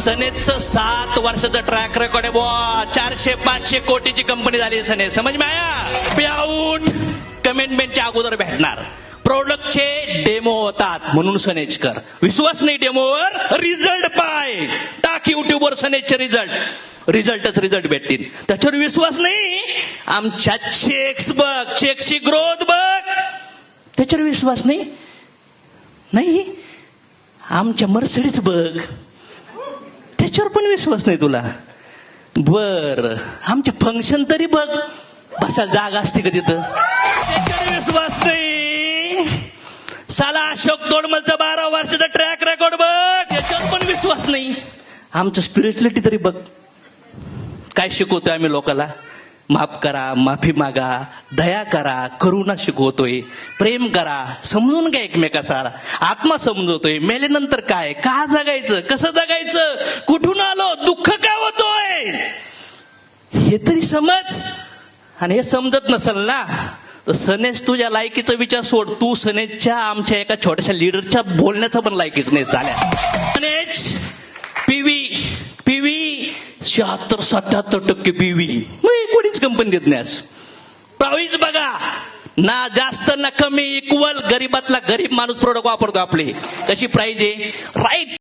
सनेजचं 7 वर्षाचं track record आहे बुवा. 400-500 कोटीची कंपनी झाली सनेज. समज में आया? पे आउट कमिटमेंटच्या अगोदर भेटणार. प्रोडक्टचे डेमो होतात म्हणून सनेज कर. विश्वास नाही डेमोवर, रिझल्ट पाय. टाक युट्यूबवर सनेजचे रिझल्ट भेटतील. त्याच्यावर विश्वास नाही, आमच्या चेक्स बघ, चेकची ग्रोथ बघ. त्याच्यावर विश्वास नाही, आमच्या मर्सिडीज बघ. त्याच्यावर पण विश्वास नाही तुला. बर, आमचे फंक्शन तरी बघ, बसायला जागा असते का तिथं? त्याच्यावर विश्वास नाही. साला अशोक तोडमलचा 12 वर्षाचा ट्रॅक रेकॉर्ड बघ, त्याच्यावर पण विश्वास नाही. आमचं स्पिरिच्युअलिटी तरी बघ. काय शिकवतोय आम्ही लोकांना? माफ करा, माफी मागा, दया करा, करुणा शिकवतोय, प्रेम करा, समजून घ्या एकमेकाचा, आत्मा समजवतोय. मेल्यानंतर काय, का जगायचं, कसं जगायचं, कुठून आलो, दुःख का होतोय, हे तरी समज. आणि हे समजत नसेल ना तर सनेज तुझ्या लायकीचा विचार सोड. तू सनेजच्या आमच्या एका छोट्याशा लीडरच्या बोलण्याचा पण लायकीच नाही झाल्या. सनेज पीव्ही 76-77% पीव्ही. कोणीच कंपनी देत नाही. प्राईज बघा ना, जास्त ना कमी, इक्वल. गरीबातला गरीब माणूस प्रोडक्ट वापरतो आपले. कशी प्राईज आहे, राईट.